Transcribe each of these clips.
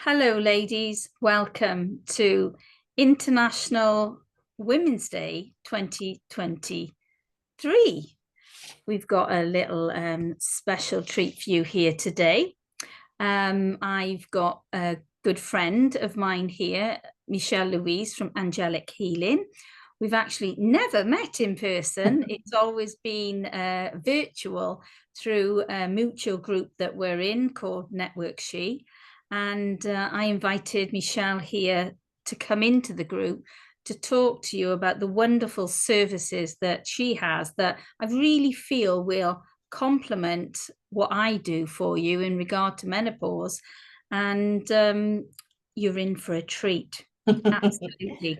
Hello, ladies. Welcome to International Women's Day 2023. We've got a little special treat for you here today. I've got a good friend of mine here, Michelle Louise from Angelic Healing. We've actually never met in person. It's always been virtual through a mutual group that we're in called Network She. And I invited Michelle here to come into the group to talk to you about the wonderful services that she has that I really feel will complement what I do for you in regard to menopause. And you're in for a treat. Absolutely.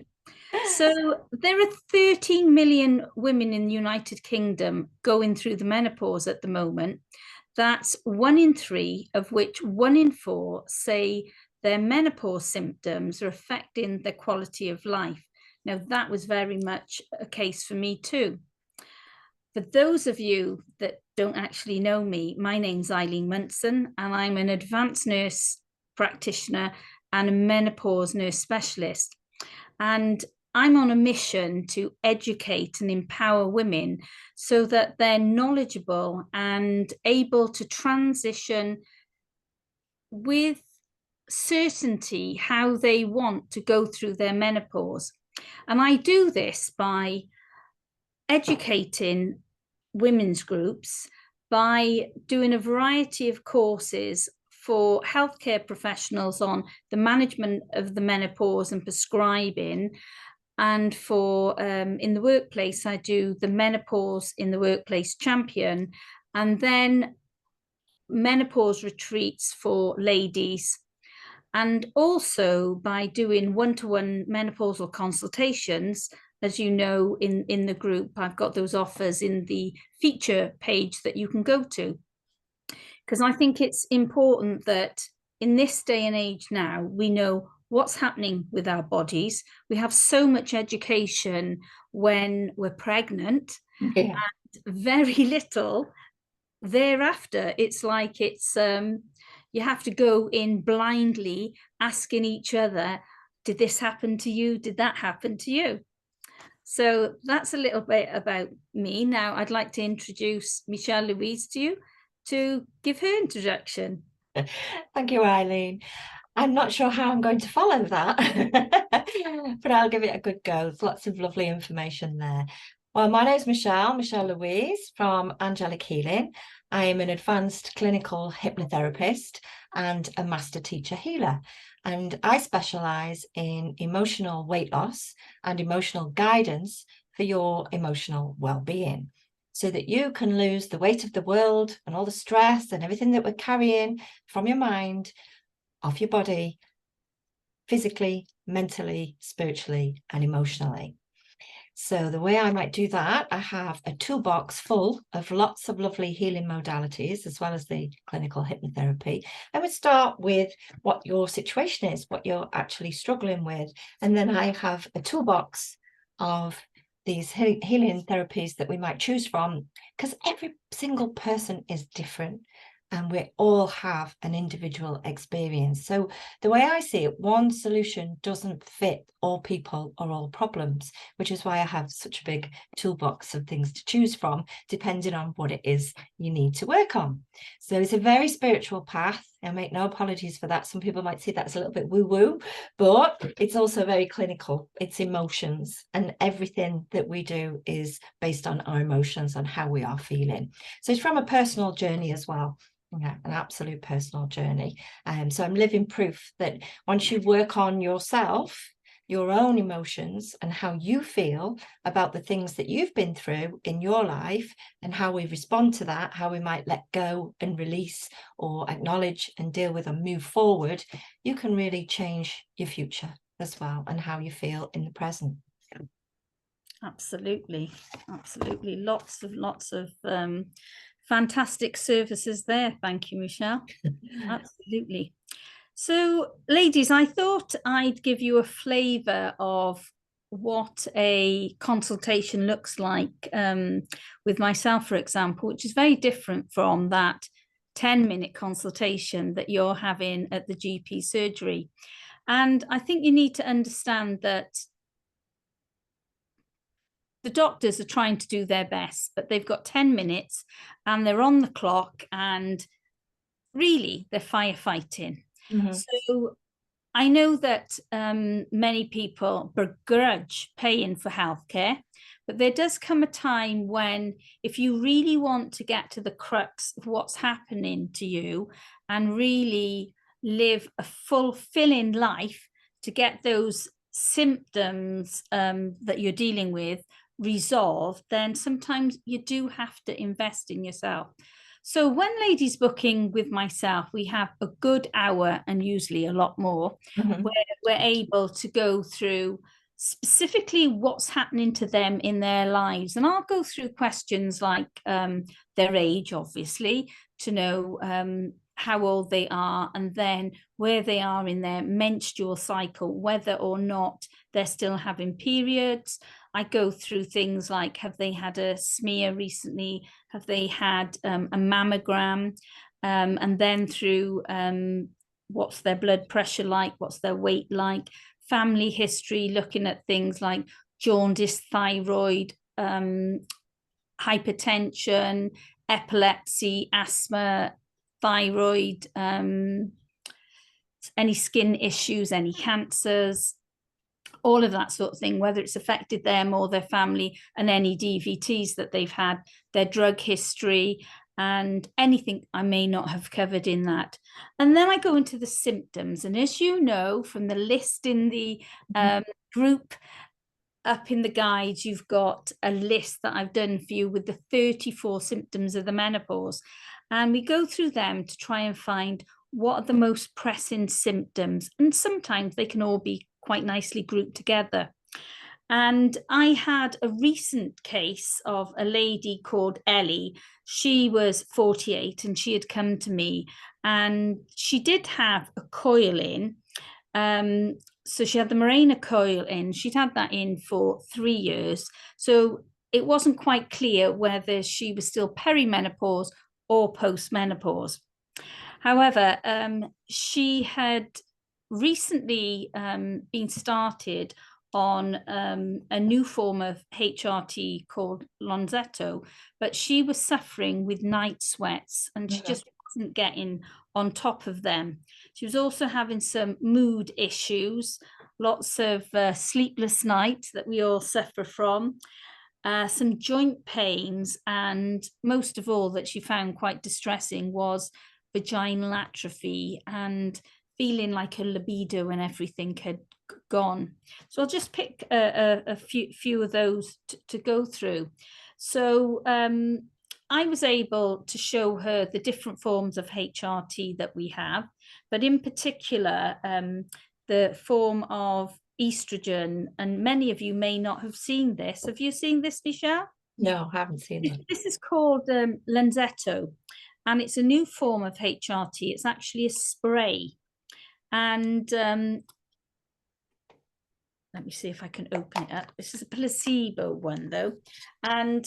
So there are 13 million women in the United Kingdom going through the menopause at the moment. That's 1 in 3, of which 1 in 4 say their menopause symptoms are affecting their quality of life. Now, that was very much a case for me too. For those of you that don't actually know me, my name's Eileen Munson, and I'm an advanced nurse practitioner and a menopause nurse specialist. And I'm on a mission to educate and empower women so that they're knowledgeable and able to transition with certainty how they want to go through their menopause. And I do this by educating women's groups, by doing a variety of courses for healthcare professionals on the management of the menopause and prescribing. And for in the workplace, I do the Menopause in the Workplace Champion, and then menopause retreats for ladies. And also by doing one-to-one menopausal consultations. As you know, in the group, I've got those offers in the feature page that you can go to. Because I think it's important that in this day and age now, we know what's happening with our bodies. We have so much education when we're pregnant, and very little thereafter. It's like you have to go in blindly asking each other, did this happen to you? Did that happen to you? So that's a little bit about me. Now I'd like to introduce Michelle Louise to you to give her introduction. Thank you, Eileen. I'm not sure how I'm going to follow that, but I'll give it a good go. There's lots of lovely information there. Well, my name is Michelle Louise from Angelic Healing. I am an advanced clinical hypnotherapist and a master teacher healer. And I specialise in emotional weight loss and emotional guidance for your emotional well-being, so that you can lose the weight of the world and all the stress and everything that we're carrying from your mind, off your body, physically, mentally, spiritually, and emotionally. So the way I might do that, I have a toolbox full of lots of lovely healing modalities, as well as the clinical hypnotherapy. I would start with what your situation is, what you're actually struggling with. And then I have a toolbox of these healing therapies that we might choose from, because every single person is different and we all have an individual experience. So the way I see it, one solution doesn't fit all people or all problems, which is why I have such a big toolbox of things to choose from, depending on what it is you need to work on. So it's a very spiritual path. I make no apologies for that. Some people might see that as a little bit woo-woo, but it's also very clinical. It's emotions, and everything that we do is based on our emotions, on how we are feeling. So it's from a personal journey as well. Yeah, an absolute personal journey. So I'm living proof that once you work on yourself, your own emotions, and how you feel about the things that you've been through in your life, and how we respond to that, how we might let go and release or acknowledge and deal with and move forward, you can really change your future as well, and how you feel in the present. Absolutely. Lots of fantastic services there. Thank you, Michelle. Absolutely. So, ladies, I thought I'd give you a flavour of what a consultation looks like with myself, for example, which is very different from that 10-minute consultation that you're having at the GP surgery. And I think you need to understand that the doctors are trying to do their best, but they've got 10 minutes and they're on the clock, and really they're firefighting. So I know that many people begrudge paying for healthcare, but there does come a time when, if you really want to get to the crux of what's happening to you and really live a fulfilling life, to get those symptoms that you're dealing with resolved, then sometimes you do have to invest in yourself. So when ladies booking with myself, we have a good hour and usually a lot more, where we're able to go through specifically what's happening to them in their lives. And I'll go through questions like their age, obviously, to know how old they are, and then where they are in their menstrual cycle, whether or not they're still having periods. I go through things like, have they had a smear recently? Have they had a mammogram? And then through what's their blood pressure like? What's their weight like? Family history, looking at things like jaundice, thyroid, hypertension, epilepsy, asthma, thyroid, any skin issues, any cancers, all of that sort of thing, whether it's affected them or their family, and any DVTs that they've had, their drug history, and anything I may not have covered in that. And then I go into the symptoms. And as you know, from the list in the group up in the guide, you've got a list that I've done for you with the 34 symptoms of the menopause. And we go through them to try and find what are the most pressing symptoms. And sometimes they can all be quite nicely grouped together. And I had a recent case of a lady called Ellie. She was 48 and she had come to me, and she did have a coil in. So she had the Mirena coil in. She'd had that in for 3 years. So it wasn't quite clear whether she was still perimenopause or postmenopause. However, she had recently been started on a new form of HRT called Lonzetto, but she was suffering with night sweats and she just wasn't getting on top of them. She was also having some mood issues, lots of sleepless nights that we all suffer from, some joint pains, and most of all that she found quite distressing was vaginal atrophy and feeling like her libido and everything had gone. So I'll just pick a few of those to go through. So I was able to show her the different forms of HRT that we have, but in particular, the form of estrogen, and many of you may not have seen this. Have you seen this, Michelle? No, I haven't seen it. This is called Lonzetto, and it's a new form of HRT. It's actually a spray. And let me see if I can open it up. This is a placebo one, though. And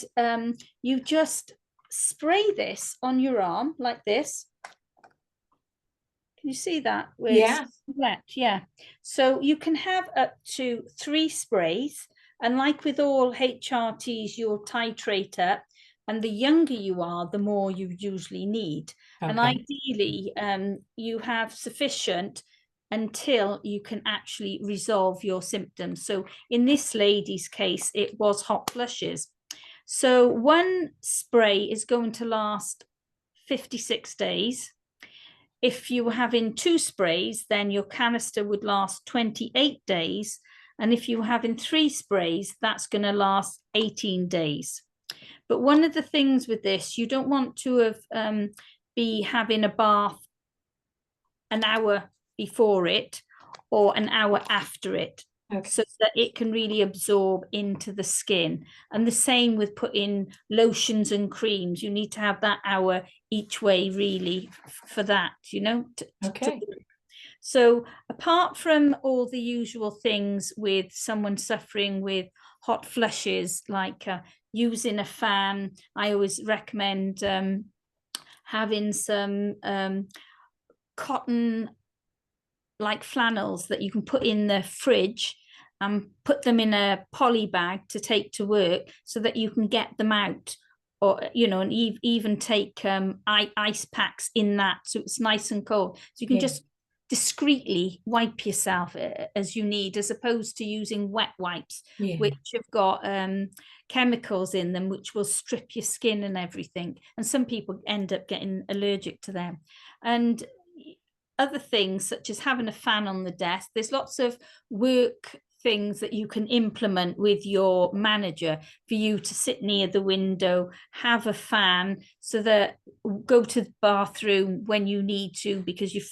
you just spray this on your arm like this. Can you see that? Yeah. Wet, yeah. So you can have up to 3 sprays. And like with all HRTs, you'll titrate up. And the younger you are, the more you usually need. Okay. And ideally, you have sufficient until you can actually resolve your symptoms. So in this lady's case, it was hot flushes. So one spray is going to last 56 days. If you were having 2 sprays, then your canister would last 28 days. And if you were having 3 sprays, that's going to last 18 days. But one of the things with this, you don't want to have be having a bath an hour before it or an hour after it, so that it can really absorb into the skin. And the same with putting lotions and creams. You need to have that hour each way, really, for that, you know. So apart from all the usual things with someone suffering with hot flushes, like using a fan, I always recommend having some cotton like flannels that you can put in the fridge and put them in a poly bag to take to work so that you can get them out, or and even take ice packs in that, so it's nice and cold, so you can just discreetly wipe yourself as you need, as opposed to using wet wipes, which have got chemicals in them which will strip your skin and everything, and some people end up getting allergic to them. And other things such as having a fan on the desk, there's lots of work things that you can implement with your manager for you to sit near the window, have a fan, so that go to the bathroom when you need to because you're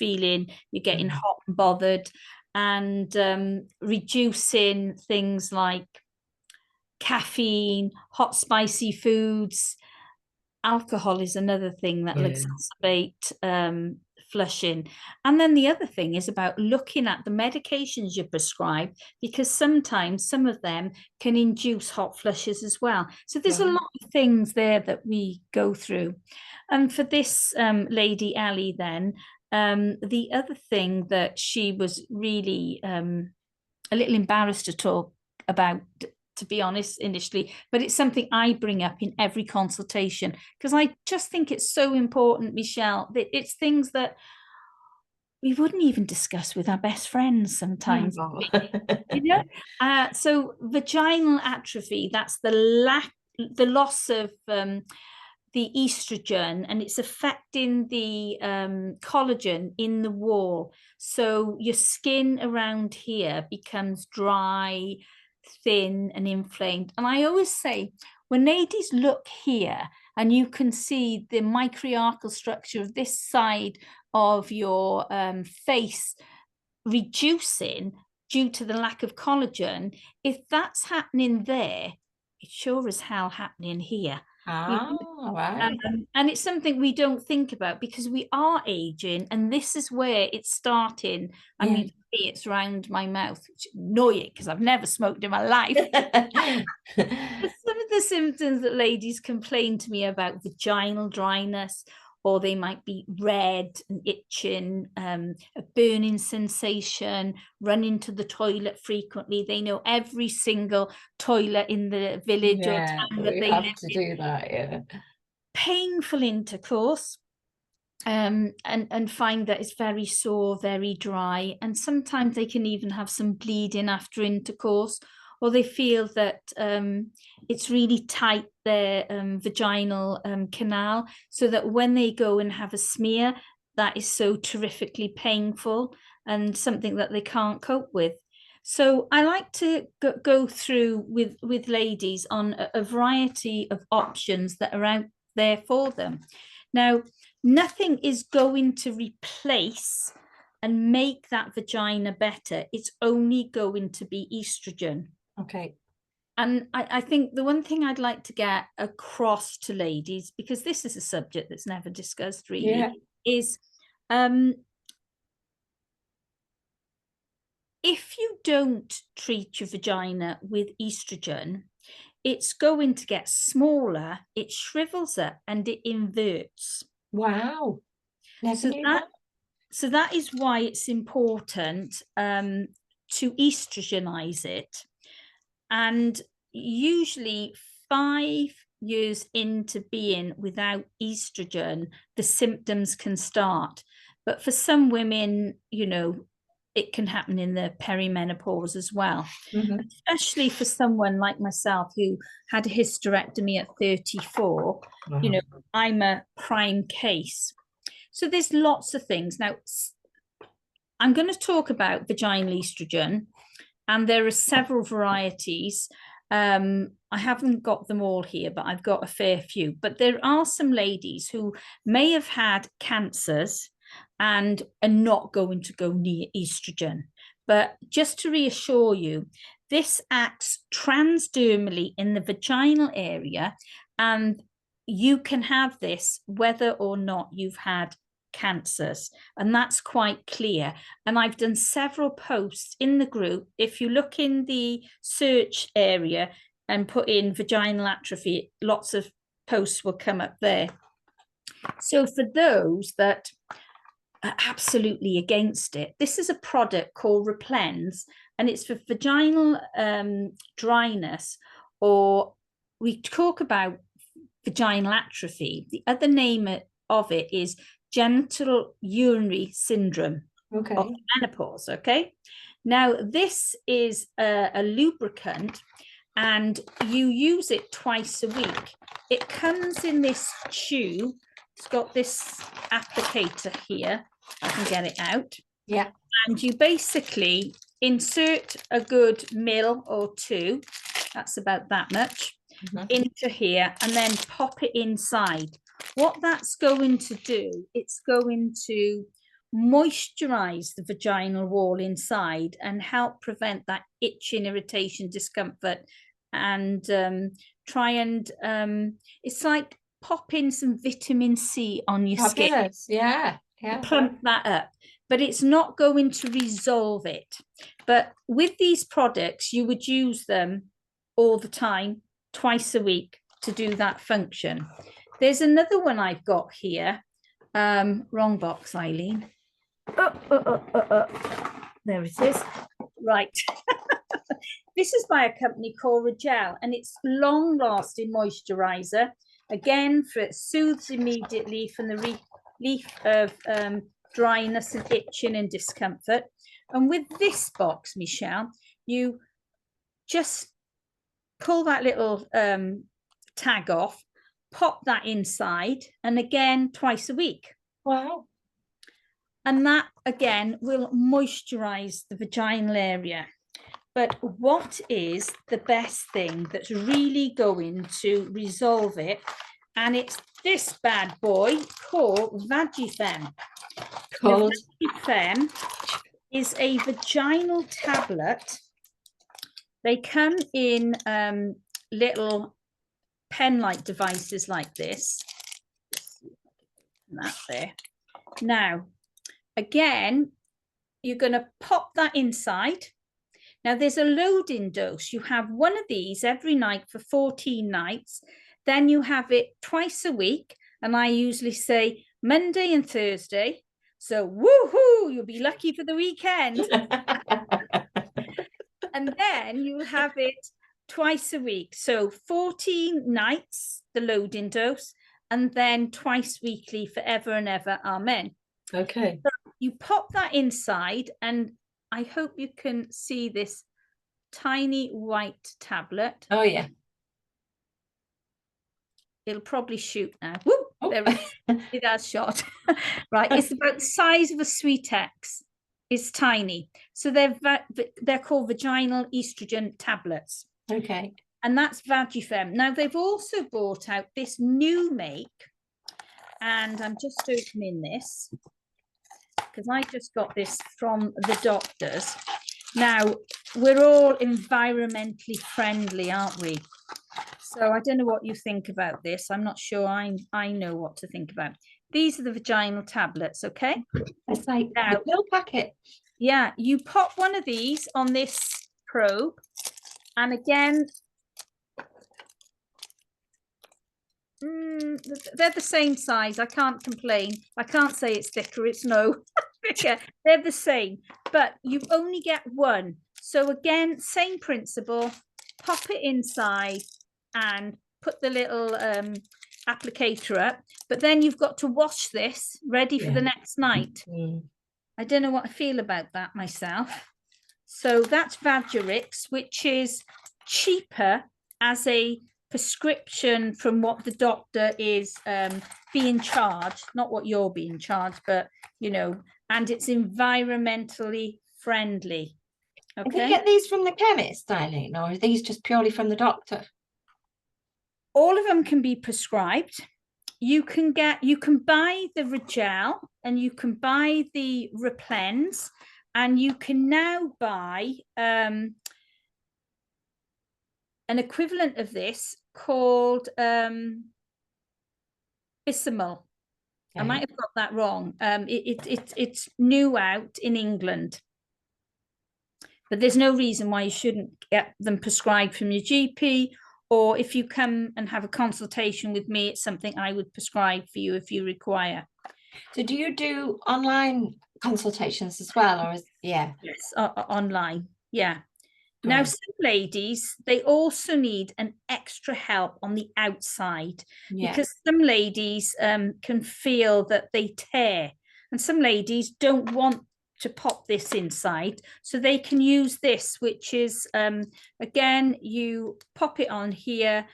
getting hot and bothered, and reducing things like caffeine, hot spicy foods. Alcohol is another thing that will exacerbate flushing. And then the other thing is about looking at the medications you prescribe, because sometimes some of them can induce hot flushes as well. So there's a lot of things there that we go through. And for this lady, Ali, then, the other thing that she was really a little embarrassed to talk about, to be honest, initially, but it's something I bring up in every consultation because I just think it's so important, Michelle, that it's things that we wouldn't even discuss with our best friends sometimes. So vaginal atrophy, that's the loss of the estrogen, and it's affecting the collagen in the wall. So your skin around here becomes dry, thin and inflamed. And I always say, when ladies look here and you can see the microarchal structure of this side of your face reducing due to the lack of collagen, if that's happening there, it's sure as hell happening here. Right. And it's something we don't think about because we are aging, and this is where it's starting. I mean, it's around my mouth, which is annoying because I've never smoked in my life. Some of the symptoms that ladies complain to me about: vaginal dryness, or they might be red and itching, a burning sensation, running to the toilet frequently. They know every single toilet in the village or town that they live in. do that, Painful intercourse, and find that it's very sore, very dry, and sometimes they can even have some bleeding after intercourse, or they feel that it's really tight, their vaginal canal, so that when they go and have a smear, that is so terrifically painful and something that they can't cope with. So I like to go through with ladies on a variety of options that are out there for them. Now, nothing is going to replace and make that vagina better. It's only going to be estrogen. Okay. And I think the one thing I'd like to get across to ladies, because this is a subject that's never discussed really, is if you don't treat your vagina with estrogen, it's going to get smaller, it shrivels up, and it inverts. Wow. So that is why it's important to estrogenize it. And usually 5 years into being without estrogen, the symptoms can start. But for some women, it can happen in the perimenopause as well, especially for someone like myself who had a hysterectomy at 34. I'm a prime case. So there's lots of things. Now, I'm going to talk about vaginal estrogen, and there are several varieties. I haven't got them all here, but I've got a fair few. But there are some ladies who may have had cancers and are not going to go near estrogen. But just to reassure you, this acts transdermally in the vaginal area, and you can have this whether or not you've had cancers, and that's quite clear. And I've done several posts in the group. If you look in the search area and put in vaginal atrophy, lots of posts will come up there. So for those that are absolutely against it, this is a product called Replens, and it's for vaginal dryness, or we talk about vaginal atrophy. The other name of it is genital urinary syndrome of menopause. Okay, now this is a lubricant, and you use it twice a week. It comes in this tube. It's got this applicator here. I can get it out. Yeah. And you basically insert a good mil or two, that's about that much, into here, and then pop it inside. What that's going to do, it's going to moisturize the vaginal wall inside and help prevent that itching, irritation, discomfort, and try and it's like pop in some vitamin C on your skin. Yeah. Plump that up, but it's not going to resolve it. But with these products, you would use them all the time, twice a week, to do that function. There's another one I've got here. Wrong box, Eileen. There it is. Right. This is by a company called Regel, and it's long-lasting moisturizer. Again, for it soothes immediately from the relief of dryness and itching and discomfort. And with this box, Michelle, you just pull that little tag off, pop that inside, and again, twice a week. Wow. And that, again, will moisturize the vaginal area. But what is the best thing that's really going to resolve it? And it's this bad boy called Vagifem. Vagifem is a vaginal tablet. They come in little pen-like devices like this. That there. Now, again, you're going to pop that inside. Now, there's a loading dose. You have one of these every night for 14 nights. Then you have it twice a week. And I usually say Monday and Thursday. So, woohoo, you'll be lucky for the weekend. And then you have it twice a week. So 14 nights, the loading dose, and then twice weekly forever and ever. Amen. Okay. So you pop that inside, and I hope you can see this tiny white tablet. Oh, yeah. It'll probably shoot now. Whoop, oh. There it is. It has shot. Right, it's about the size of a sweet X. It's tiny. So they're called vaginal estrogen tablets. Okay. And that's Vagifem. Now, they've also brought out this new make, and I'm just opening this because I just got this from the doctors. Now, we're all environmentally friendly, aren't we? So I don't know what you think about this. I'm not sure I know what to think about. These are the vaginal tablets, okay? It's like a pill packet. Yeah, you pop one of these on this probe, and again, they're the same size. I can't complain. I can't say it's thicker. It's no thicker. They're the same, but you only get one. So again, same principle. Pop it inside and put the little applicator up. But then you've got to wash this ready for the next night. I don't know what I feel about that myself. So that's Vagirix, which is cheaper as a prescription from what the doctor is being charged, not what you're being charged, but, you know, and it's environmentally friendly. Okay. Do you get these from the chemist, Eileen, or are these just purely from the doctor? All of them can be prescribed. You can buy the Regel, and you can buy the Replens, and you can now buy an equivalent of this called Bisamol. Okay. I might have got that wrong. It's new out in England. But there's no reason why you shouldn't get them prescribed from your GP or if you come and have a consultation with me, it's something I would prescribe for you if you require. So do you do online consultations as well, or yeah? Yes, online. Yeah. Now, Great. some ladies, they also need an extra help on the outside, Yeah. because some ladies can feel that they tear, and some ladies don't want to pop this inside. So they can use this, which is, again, you pop it on here,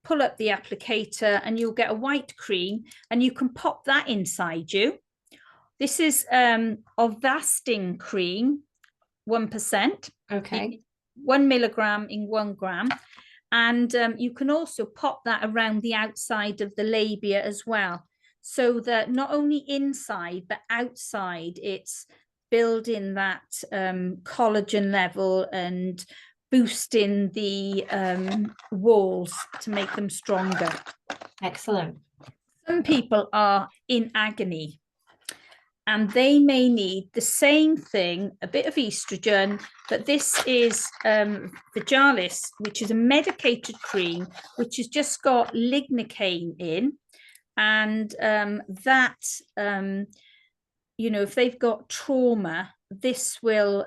pull up the applicator, and you'll get a white cream, and you can pop that inside you. This is Ovastin cream, 1%. Okay. 1 milligram in 1 gram. And you can also pop that around the outside of the labia as well. So that not only inside, but outside, it's building that collagen level and boosting the walls to make them stronger. Excellent. Some people are in agony, and they may need the same thing, a bit of estrogen, but this is Vigalis, which is a medicated cream, which has just got lignocaine in. And if they've got trauma, this will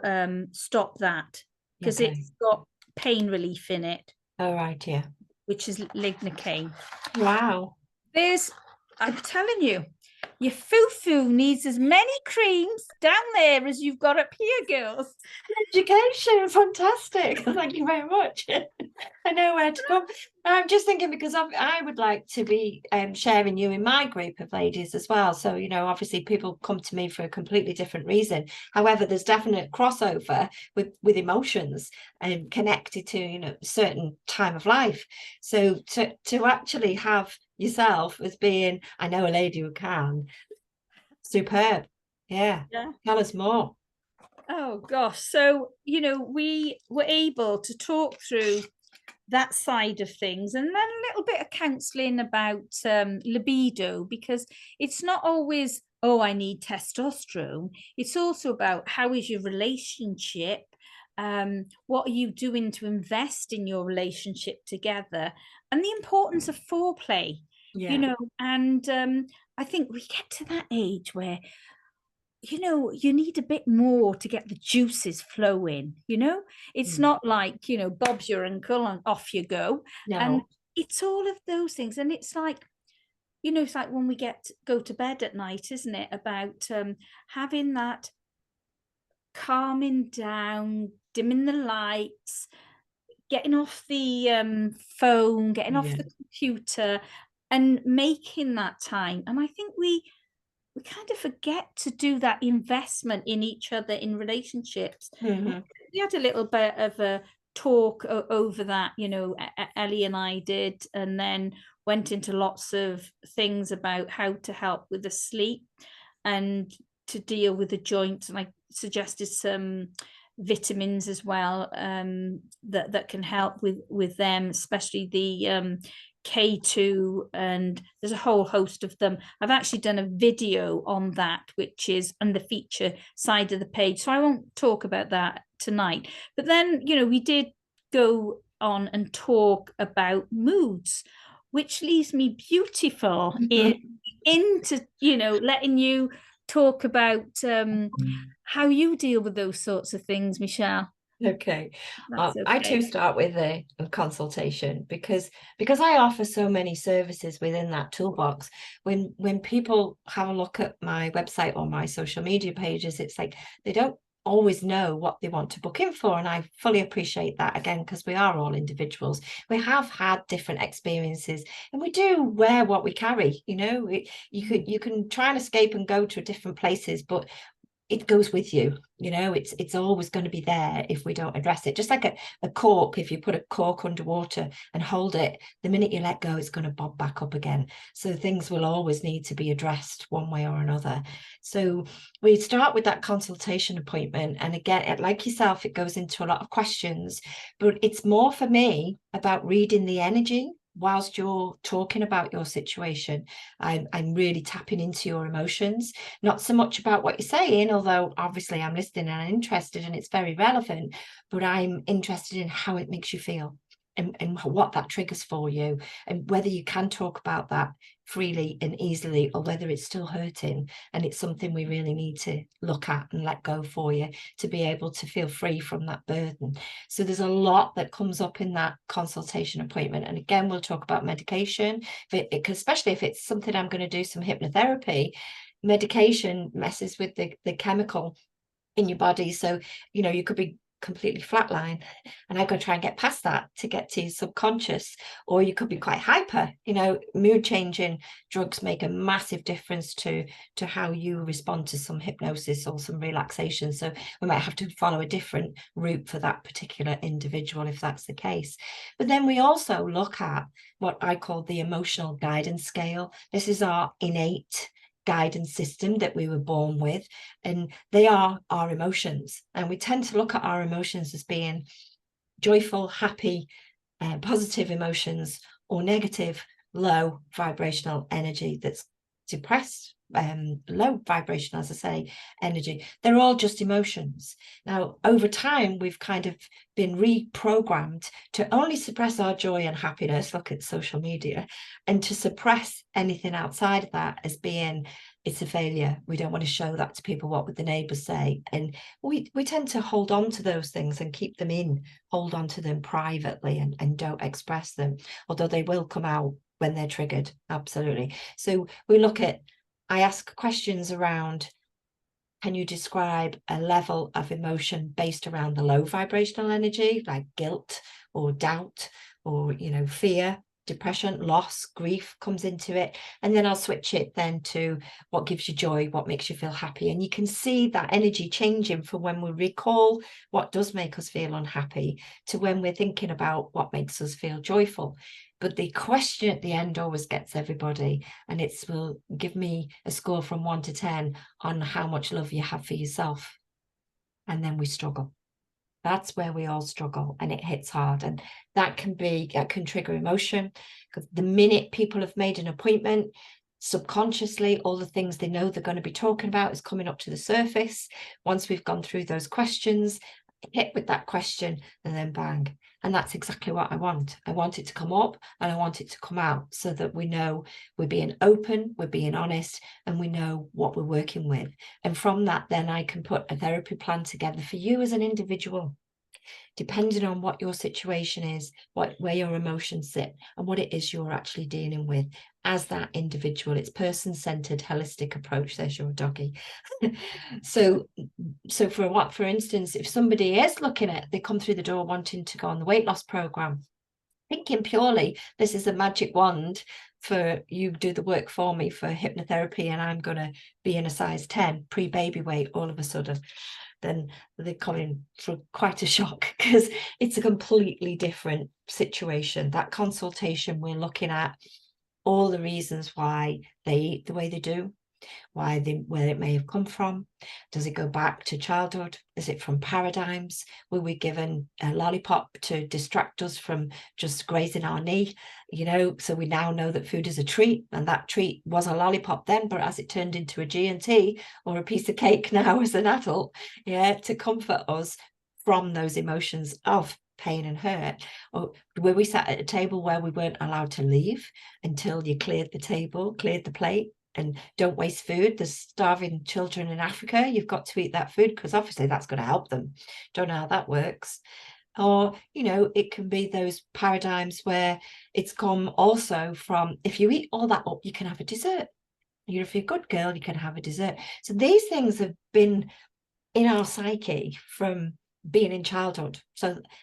stop that, because it's got pain relief in it. All right, yeah. Which is lignocaine. Wow. I'm telling you, your foo-foo needs as many creams down there as you've got up here, girls. Education, fantastic. Thank you very much. I know where to come. I'm just thinking, because I would like to be sharing you in my group of ladies as well. So, obviously people come to me for a completely different reason. However, there's definite crossover with emotions and connected to, a certain time of life. So to actually have yourself as being, I know a lady who can, superb. Yeah. Tell us more. Oh gosh. So, we were able to talk through that side of things, and then a little bit of counseling about libido, because it's not always, oh, I need testosterone. It's also about, how is your relationship? What are you doing to invest in your relationship together? And the importance of foreplay, and I think we get to that age where you need a bit more to get the juices flowing. It's not like, Bob's your uncle and off you go. No. And it's all of those things. And it's like, it's like when we go to bed at night, isn't it? About having that calming down, dimming the lights, getting off the phone, getting off the computer, and making that time. And I think we kind of forget to do that investment in each other in relationships. Mm-hmm. We had a little bit of a talk over that, Ellie and I did, and then went into lots of things about how to help with the sleep and to deal with the joints. And I suggested some vitamins as well, that can help with them, especially the K2, and there's a whole host of them. I've actually done a video on that, which is on the feature side of the page, so I won't talk about that tonight. But then, we did go on and talk about moods, which leaves me beautiful into letting you talk about how you deal with those sorts of things, Michelle. Okay. I too start with a consultation, because I offer so many services within that toolbox. When people have a look at my website or my social media pages, it's like they don't always know what they want to book in for, and I fully appreciate that, again, because we are all individuals. We have had different experiences, and we do wear what we carry. You can try and escape and go to different places, but it goes with you. It's always going to be there if we don't address it. Just like a cork, if you put a cork underwater and hold it, the minute you let go, it's going to bob back up again. So things will always need to be addressed one way or another. So we start with that consultation appointment, and again, like yourself, it goes into a lot of questions, but it's more for me about reading the energy whilst you're talking about your situation. I'm really tapping into your emotions, not so much about what you're saying, although obviously I'm listening and I'm interested and it's very relevant, but I'm interested in how it makes you feel. and what that triggers for you, and whether you can talk about that freely and easily, or whether it's still hurting and it's something we really need to look at and let go for you to be able to feel free from that burden. So there's a lot that comes up in that consultation appointment. And again, we'll talk about medication, especially if it's something I'm going to do some hypnotherapy. Medication messes with the chemical in your body. So, you could be completely flatline, and I've got to try and get past that to get to your subconscious. Or you could be quite hyper. Mood changing drugs make a massive difference to how you respond to some hypnosis or some relaxation. So we might have to follow a different route for that particular individual if that's the case. But then we also look at what I call the emotional guidance scale. This is our innate guidance system that we were born with, and they are our emotions. And we tend to look at our emotions as being joyful, happy, positive emotions, or negative, low vibrational energy that's depressed, low vibration, as I say, energy. They're all just emotions. Now, over time, we've kind of been reprogrammed to only suppress our joy and happiness, look at social media, and to suppress anything outside of that as being, it's a failure. We don't want to show that to people. What would the neighbours say? And we tend to hold on to those things and keep them in, hold on to them privately, and don't express them, although they will come out when they're triggered. Absolutely. So we look at, I ask questions around, can you describe a level of emotion based around the low vibrational energy, like guilt or doubt or, fear, depression, loss, grief comes into it. And then I'll switch it then to what gives you joy, what makes you feel happy. And you can see that energy changing from when we recall what does make us feel unhappy to when we're thinking about what makes us feel joyful. But the question at the end always gets everybody, and it will give me a score from 1 to 10 on how much love you have for yourself. And then we struggle. That's where we all struggle, and it hits hard. And that can trigger emotion, because the minute people have made an appointment, subconsciously, all the things they know they're going to be talking about is coming up to the surface. Once we've gone through those questions, hit with that question, and then bang. And that's exactly what I want. I want it to come up and I want it to come out, so that we know we're being open, we're being honest, and we know what we're working with. And from that, then I can put a therapy plan together for you as an individual, depending on what your situation is, where your emotions sit, and what it is you're actually dealing with as that individual. It's person-centered, holistic approach. There's your doggy. So for instance, if somebody is looking at, they come through the door wanting to go on the weight loss program, thinking purely this is a magic wand for you do the work for me for hypnotherapy, and I'm going to be in a size 10 pre-baby weight all of a sudden, then they come in for quite a shock, because it's a completely different situation. That consultation, we're looking at all the reasons why they eat the way they do, where it may have come from. Does it go back to childhood? Is it from paradigms? Were we given a lollipop to distract us from just grazing our knee? So we now know that food is a treat, and that treat was a lollipop then, but as it turned into a G&T or a piece of cake now as an adult, to comfort us from those emotions of pain and hurt. Or were we sat at a table where we weren't allowed to leave until you cleared the table, cleared the plate? And don't waste food. There's starving children in Africa. You've got to eat that food, because obviously that's going to help them. Don't know how that works. Or, it can be those paradigms where it's come also from, if you eat all that up, you can have a dessert. If you're a good girl, you can have a dessert. So these things have been in our psyche from being in childhood.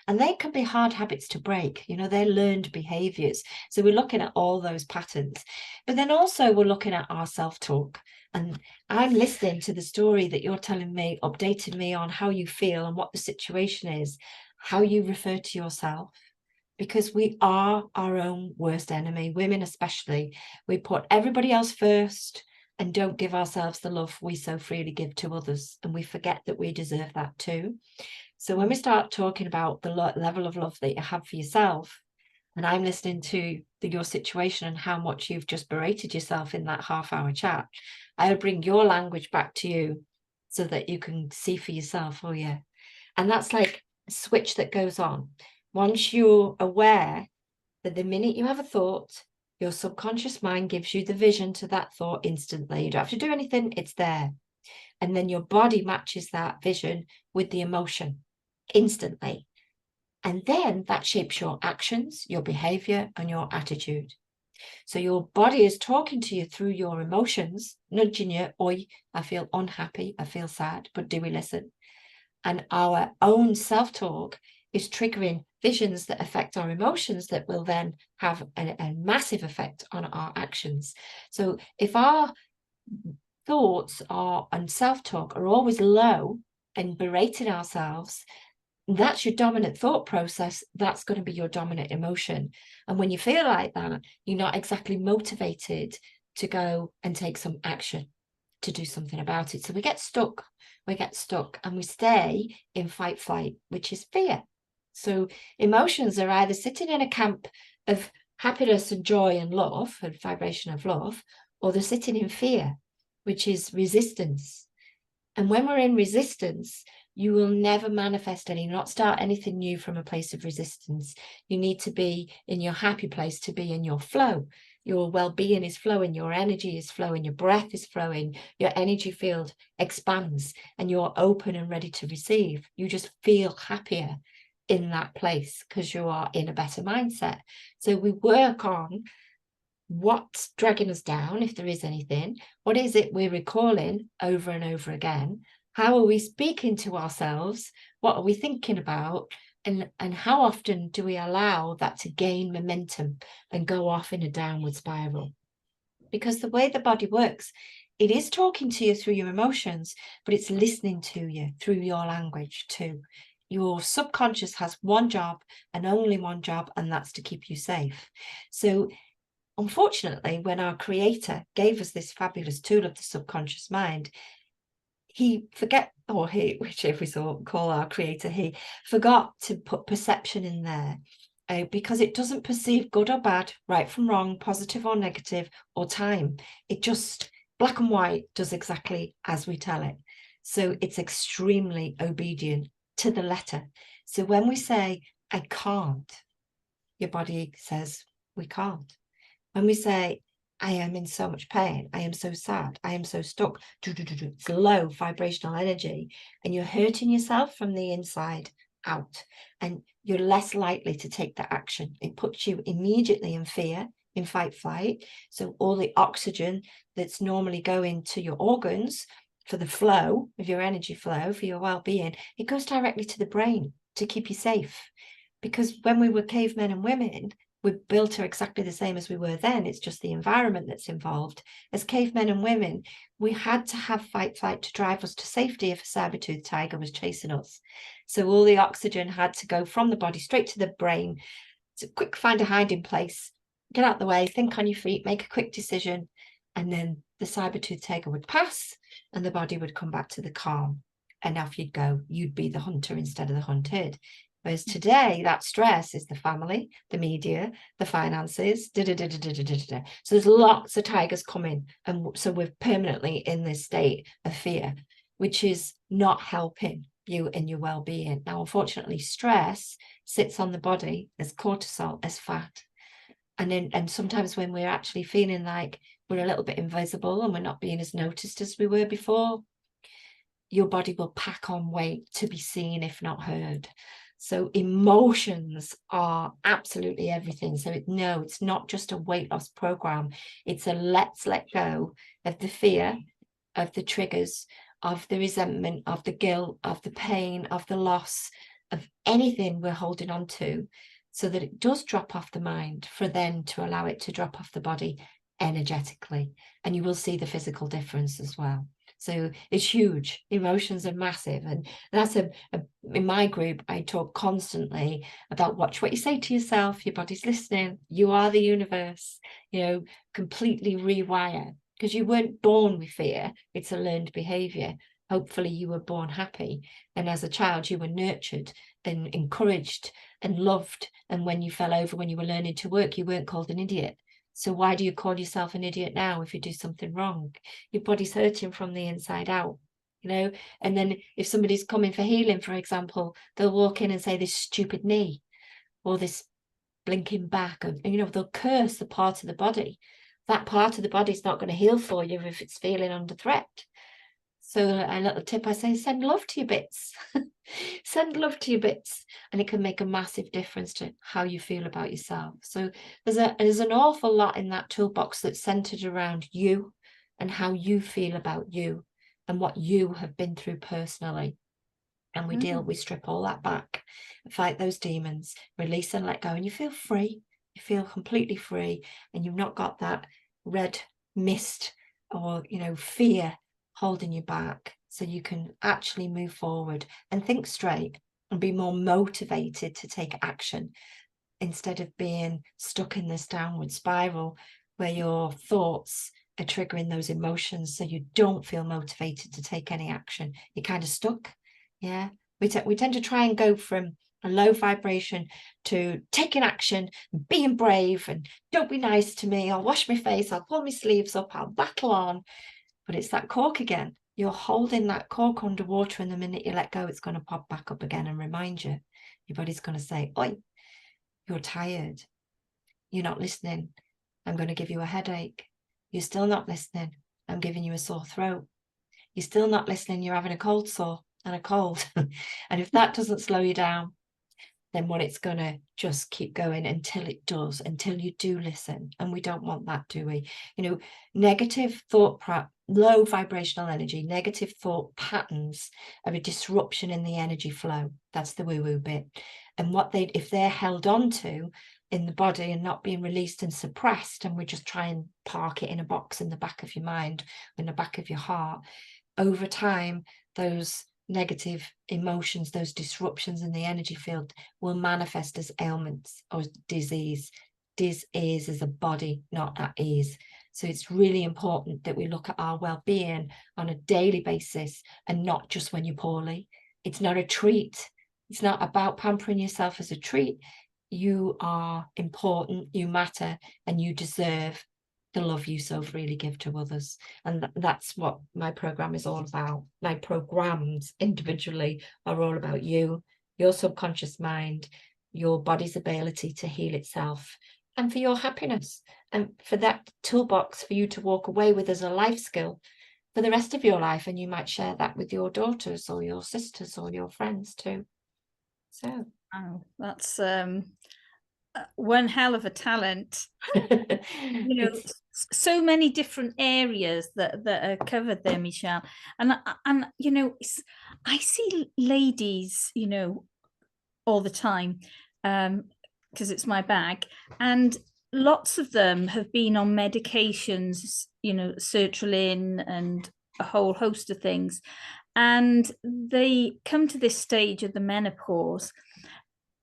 And they can be hard habits to break. They're learned behaviors. So we're looking at all those patterns, but then also we're looking at our self-talk. And I'm listening to the story that you're telling me, updating me on how you feel and what the situation is, how you refer to yourself, because we are our own worst enemy. Women especially, we put everybody else first and don't give ourselves the love we so freely give to others, and we forget that we deserve that too. So when we start talking about the level of love that you have for yourself, and I'm listening to your situation and how much you've just berated yourself in that half-hour chat, I'll bring your language back to you so that you can see for yourself, oh yeah. And that's like a switch that goes on. Once you're aware that the minute you have a thought, your subconscious mind gives you the vision to that thought instantly. You don't have to do anything, it's there. And then your body matches that vision with the emotion instantly. And then that shapes your actions, your behavior, and your attitude. So your body is talking to you through your emotions, nudging you, oi, I feel unhappy, I feel sad, but do we listen? And our own self-talk is triggering visions that affect our emotions that will then have a massive effect on our actions. So if our thoughts and self-talk are always low and berating ourselves, that's your dominant thought process. That's going to be your dominant emotion. And when you feel like that, you're not exactly motivated to go and take some action to do something about it. So we get stuck and we stay in fight flight, which is fear. So emotions are either sitting in a camp of happiness and joy and love, and vibration of love, or they're sitting in fear, which is resistance. And when we're in resistance, you will never manifest not start anything new from a place of resistance. You need to be in your happy place to be in your flow. Your well-being is flowing, your energy is flowing, your breath is flowing, your energy field expands, and you're open and ready to receive. You just feel happier in that place because you are in a better mindset. So we work on what's dragging us down, if there is anything. What is it we're recalling over and over again? How are we speaking to ourselves? What are we thinking about? And how often do we allow that to gain momentum and go off in a downward spiral? Because the way the body works, it is talking to you through your emotions, but it's listening to you through your language too. Your subconscious has one job and only one job, and that's to keep you safe. So unfortunately, when our creator gave us this fabulous tool of the subconscious mind, whichever we call our creator, he forgot to put perception in there because it doesn't perceive good or bad, right from wrong, positive or negative, or time. It just black and white does exactly as we tell it. So it's extremely obedient to the letter. So when we say, I can't, your body says, we can't. When we say, I am in so much pain, I am so sad, I am so stuck, it's low vibrational energy, and you're hurting yourself from the inside out, and you're less likely to take that action. It puts you immediately in fear, in fight flight. So all the oxygen that's normally going to your organs for the flow of your energy flow, for your well-being, it goes directly to the brain to keep you safe. Because when we were cavemen and women, we built her exactly the same as we were then. It's just the environment that's involved. As cavemen and women, we had to have fight flight to drive us to safety if a saber-toothed tiger was chasing us. So all the oxygen had to go from the body straight to the brain. To quick find a hiding place, get out the way, think on your feet, make a quick decision, and then the saber-toothed tiger would pass and the body would come back to the calm, and off you'd go. You'd be the hunter instead of the hunted. Whereas today, that stress is the family, the media, the finances, So there's lots of tigers coming. And so we're permanently in this state of fear, which is not helping you in your well-being. Now, unfortunately, stress sits on the body as cortisol, as fat. And sometimes when we're actually feeling like we're a little bit invisible and we're not being as noticed as we were before, your body will pack on weight to be seen, if not heard. So emotions are absolutely everything. So it's not just a weight loss program. It's a let's let go of the fear, of the triggers, of the resentment, of the guilt, of the pain, of the loss, of anything we're holding on to, so that it does drop off the mind, for then to allow it to drop off the body energetically. And you will see the physical difference as well. So it's huge. Emotions are massive. And that's in my group, I talk constantly about watch what you say to yourself. Your body's listening. You are the universe, completely rewire, because you weren't born with fear. It's a learned behavior. Hopefully you were born happy. And as a child, you were nurtured and encouraged and loved. And when you fell over, when you were learning to work, you weren't called an idiot. So why do you call yourself an idiot now if you do something wrong? Your body's hurting from the inside out, And then if somebody's coming for healing, for example, they'll walk in and say, this stupid knee. or this blinking back of, you know, they'll curse the part of the body. That part of the body is not going to heal for you if it's feeling under threat. So a little tip I say, send love to your bits. Send love to your bits, and it can make a massive difference to how you feel about yourself. So there's an awful lot in that toolbox that's centered around you and how you feel about you and what you have been through personally. And we strip all that back, fight those demons, release and let go, and you feel free. You feel completely free, and you've not got that red mist or, you know, fear holding you back. So you can actually move forward and think straight and be more motivated to take action, instead of being stuck in this downward spiral where your thoughts are triggering those emotions, so you don't feel motivated to take any action. You're kind of stuck. Yeah, we tend to try and go from a low vibration to taking action, being brave, and don't be nice to me, I'll wash my face, I'll pull my sleeves up, I'll battle on. But it's that cork again. You're holding that cork underwater, and the minute you let go, it's going to pop back up again and remind you. Your body's going to say, oi, you're tired. You're not listening. I'm going to give you a headache. You're still not listening. I'm giving you a sore throat. You're still not listening. You're having a cold sore and a cold. And if that doesn't slow you down, then what it's going to just keep going until it does, until you do listen. And we don't want that, do we? You know, negative thought, low vibrational energy, negative thought patterns are a disruption in the energy flow. That's the woo-woo bit. And what if they're held on to in the body and not being released and suppressed, and we just try and park it in a box in the back of your mind, in the back of your heart, over time, those negative emotions, those disruptions in the energy field will manifest as ailments or disease. Dis-ease is a body, not at ease. So it's really important that we look at our well-being on a daily basis, and not just when you're poorly. It's not a treat. It's not about pampering yourself as a treat. You are important, you matter, and you deserve the love you so freely give to others. And that's what my program is all about. My programs individually are all about you, your subconscious mind, your body's ability to heal itself, and for your happiness, and for that toolbox for you to walk away with as a life skill for the rest of your life. And you might share that with your daughters or your sisters or your friends too. So that's one hell of a talent. You know, so many different areas that are covered there, Michelle. And you know, I see ladies, you know, all the time, because it's my bag, and lots of them have been on medications, you know, sertraline and a whole host of things, and they come to this stage of the menopause,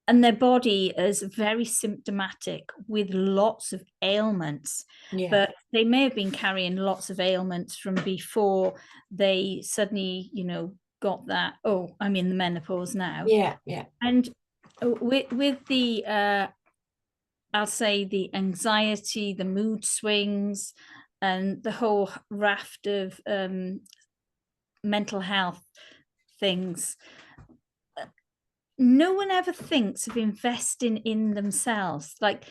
and their body is very symptomatic with lots of ailments. Yeah. But they may have been carrying lots of ailments from before they suddenly, you know, got that, oh, I'm in the menopause now. Yeah. And with the I'll say the anxiety, the mood swings, and the whole raft of mental health things, no one ever thinks of investing in themselves. Like,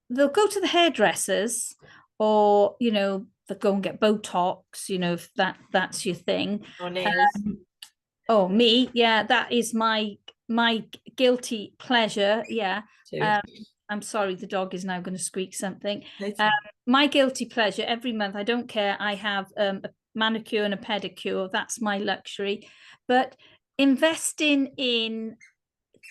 they'll go to the hairdressers, or, you know, they'll go and get Botox, you know, if that's your thing. Or nails. Me, yeah, that is my guilty pleasure. Yeah. I'm sorry, the dog is now going to squeak something. My guilty pleasure every month, I don't care, I have a manicure and a pedicure. That's my luxury. But investing in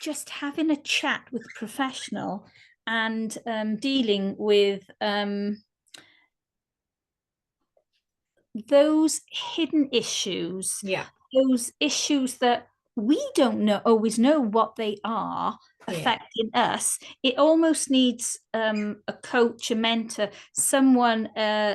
just having a chat with a professional and dealing with those hidden issues, those issues that we don't always know what they are affecting us. It almost needs a coach, a mentor, someone,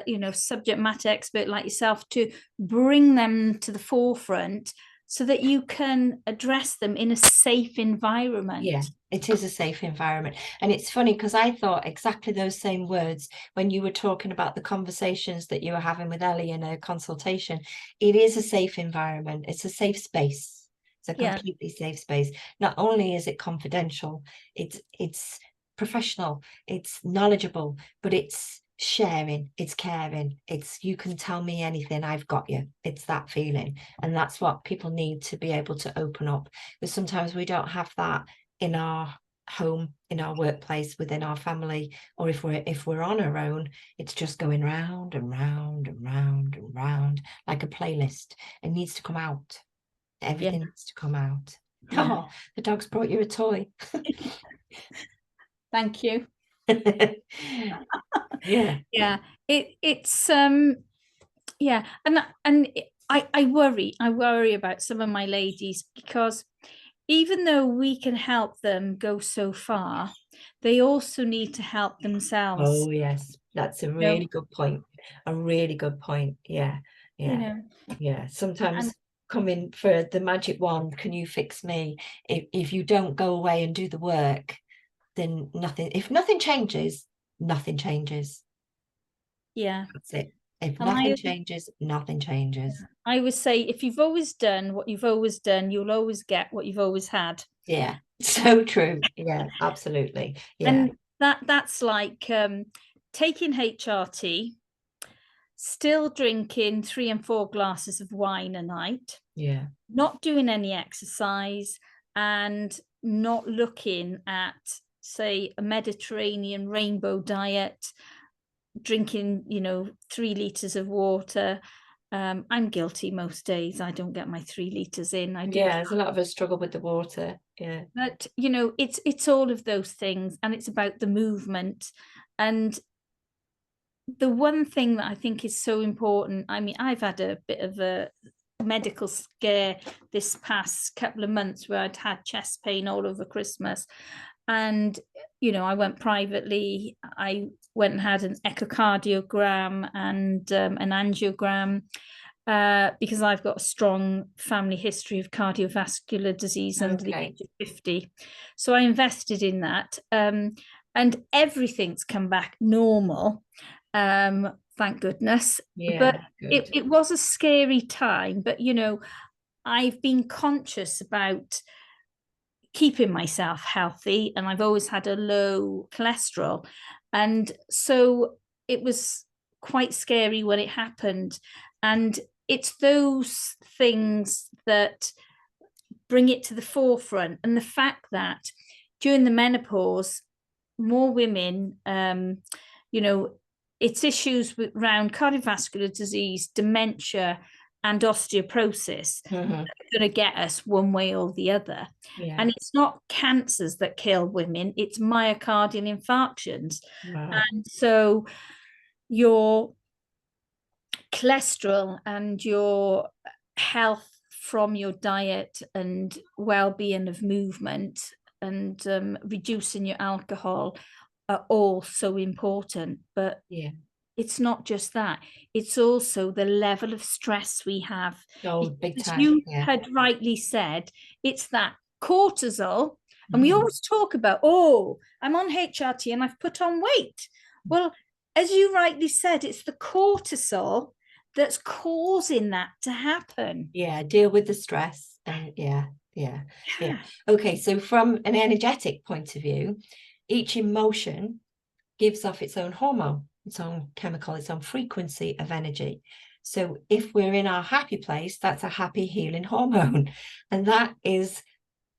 you know, subject matter expert like yourself, to bring them to the forefront, so that you can address them in a safe environment. Yeah, it is a safe environment. And it's funny, because I thought exactly those same words when you were talking about the conversations that you were having with Ellie in a consultation. It is a safe environment. It's a safe space. It's a Yeah. completely safe space. Not only is it confidential, it's professional, it's knowledgeable, but it's sharing, it's caring, it's you can tell me anything, I've got you. It's that feeling. And that's what people need to be able to open up. Because sometimes we don't have that in our home, in our workplace, within our family, or if we're on our own, it's just going round and round and round and round like a playlist. It needs to come out. Everything needs to come out. Yeah. Oh, the dog's brought you a toy. Thank you. Yeah. Yeah. It's yeah, and I worry about some of my ladies, because even though we can help them go so far, they also need to help themselves. Oh, yes. That's a really good point. A really good point. Yeah. Yeah. Yeah. Sometimes coming for the magic wand, can you fix me? If you don't go away and do the work, then nothing, if nothing changes, nothing changes. Yeah. That's it. If And nothing changes, nothing changes. I always say, if you've always done what you've always done, you'll always get what you've always had. Yeah. So true. Yeah, absolutely. Yeah. And that's like taking HRT, still drinking 3 and 4 glasses of wine a night, Yeah. not doing any exercise, and not looking at, say, a Mediterranean rainbow diet, drinking, 3 liters of water. I'm guilty most days. I don't get my 3 liters in. There's a lot of us struggle with the water. Yeah. But it's all of those things, and it's about the movement. And the one thing that I think is so important, I mean, I've had a bit of a medical scare this past couple of months where I'd had chest pain all over Christmas. And, I went privately. I went and had an echocardiogram and an angiogram, because I've got a strong family history of cardiovascular disease under the age of 50. So I invested in that. And everything's come back normal. Thank goodness. But it was a scary time. But, I've been conscious about keeping myself healthy, and I've always had a low cholesterol. And so it was quite scary when it happened. And it's those things that bring it to the forefront. And the fact that during the menopause, more women, it's issues around cardiovascular disease, dementia, and osteoporosis that are going to get us one way or the other. Yeah. And it's not cancers that kill women, it's myocardial infarctions. Wow. And so your cholesterol and your health from your diet and well-being of movement and reducing your alcohol are all so important. But it's not just that, it's also the level of stress we have. Big time. As you had rightly said, it's that cortisol. And we always talk about, I'm on HRT and I've put on weight. Well, as you rightly said, it's the cortisol that's causing that to happen. Yeah, deal with the stress. And yeah. Okay, so from an energetic point of view, each emotion gives off its own hormone, its own chemical, its own frequency of energy. So if we're in our happy place, that's a happy healing hormone. And that is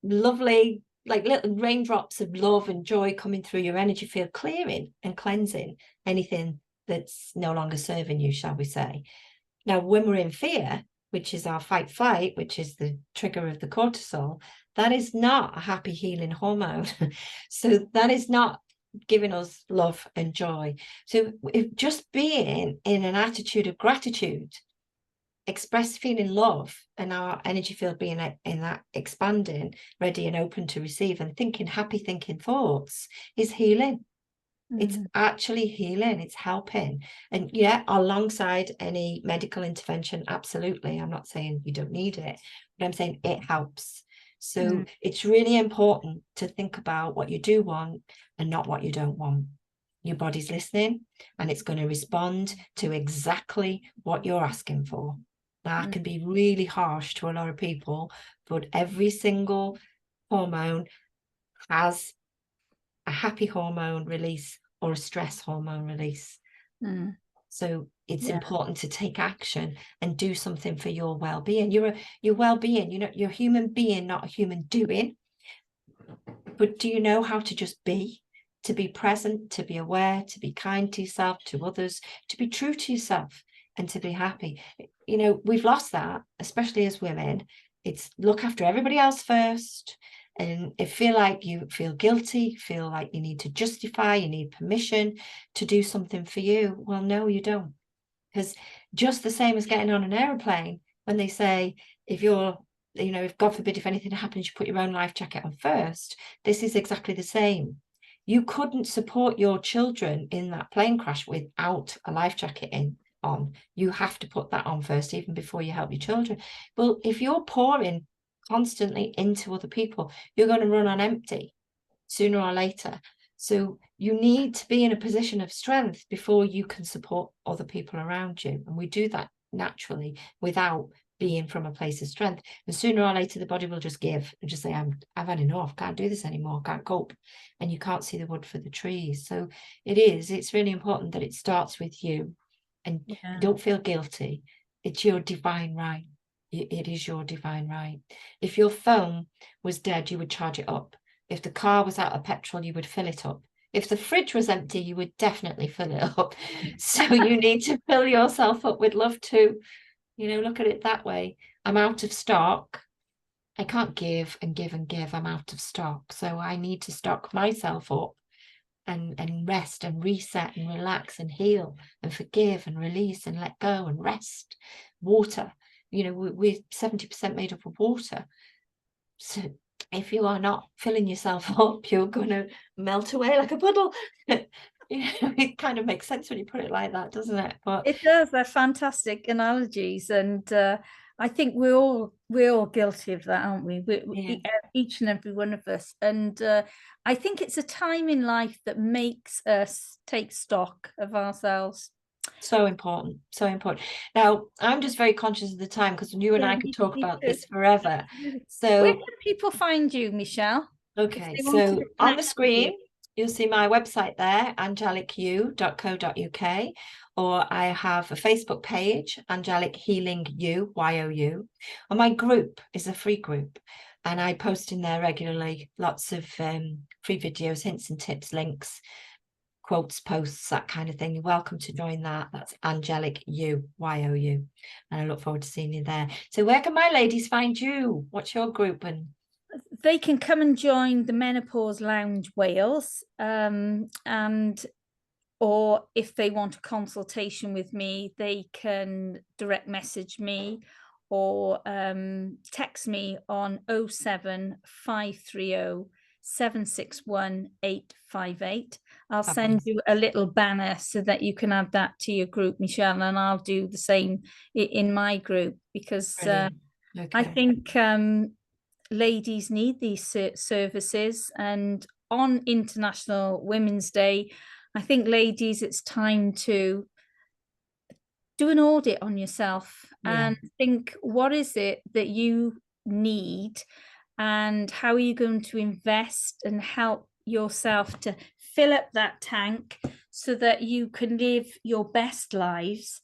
lovely, like little raindrops of love and joy coming through your energy field, clearing and cleansing anything that's no longer serving you, shall we say. Now, when we're in fear, which is our fight flight, which is the trigger of the cortisol, that is not a happy healing hormone. So that is not giving us love and joy. So if just being in an attitude of gratitude, express feeling love, and our energy field being in that expanding, ready and open to receive, and thinking happy thinking thoughts is healing. It's actually healing, it's helping. And alongside any medical intervention, absolutely. I'm not saying you don't need it, but I'm saying it helps. So it's really important to think about what you do want and not what you don't want. Your body's listening and it's going to respond to exactly what you're asking for. That can be really harsh to a lot of people, but every single hormone has a happy hormone release or a stress hormone release. So it's important to take action and do something for your well-being. Your well-being, you're a human being, not a human doing. But do you know how to just be? To be present, to be aware, to be kind to yourself, to others, to be true to yourself, and to be happy. We've lost that, especially as women. It's look after everybody else first. And if you feel guilty, feel like you need to justify, you need permission to do something for you. Well, no, you don't. Because just the same as getting on an aeroplane, when they say, if God forbid, if anything happens, you put your own life jacket on first. This is exactly the same. You couldn't support your children in that plane crash without a life jacket on. You have to put that on first, even before you help your children. Well, if you're pouring constantly into other people, you're going to run on empty sooner or later. So you need to be in a position of strength before you can support other people around you. And we do that naturally without being from a place of strength. And sooner or later, the body will just give and just say, I've had enough, can't do this anymore, can't cope. And you can't see the wood for the trees. So it's really important that it starts with you. And don't feel guilty. It's your divine right. It is your divine right. If your phone was dead, you would charge it up. If the car was out of petrol, you would fill it up. If the fridge was empty, you would definitely fill it up. So you need to fill yourself up with love too. Look at it that way. I'm out of stock. I can't give and give and give. I'm out of stock. So I need to stock myself up and rest and reset and relax and heal and forgive and release and let go and rest. Water. We're 70% made up of water. So if you are not filling yourself up, you're going to melt away like a puddle. It kind of makes sense when you put it like that, doesn't it? But it does. They're fantastic analogies, and I think we're all guilty of that, aren't we? Each and every one of us. And I think it's a time in life that makes us take stock of ourselves. So important, so important. Now, I'm just very conscious of the time because you and I could talk about this forever. So where can people find you, Michelle? Okay, so on the screen, you'll see my website there, angelicu.co.uk, or I have a Facebook page, Angelic Healing You, YOU, and my group is a free group, and I post in there regularly lots of free videos, hints and tips, links, quotes, posts, that kind of thing. You're welcome to join that. That's Angelic You, YOU, and I look forward to seeing you there. So where can my ladies find you? What's your group? And they can come and join the Menopause Lounge Wales, or if they want a consultation with me, they can direct message me or text me on 07530 761 858. I'll send you a little banner so that you can add that to your group, Michelle, and I'll do the same in my group, because I think ladies need these services. And on International Women's Day, I think, ladies, it's time to do an audit on yourself and think, what is it that you need and how are you going to invest and help yourself to fill up that tank so that you can live your best lives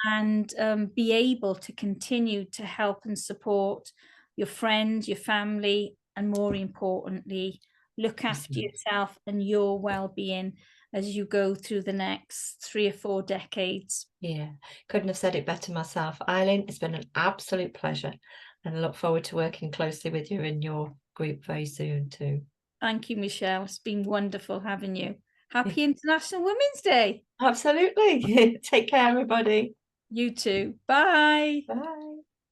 and be able to continue to help and support your friends, your family, and more importantly, look after yourself and your well-being as you go through the next 3 or 4 decades. Couldn't have said it better myself. Eileen, it's been an absolute pleasure, and I look forward to working closely with you in your group very soon too. Thank you, Michelle. It's been wonderful having you. Happy International Women's Day. Absolutely. Take care, everybody. You too. Bye. Bye.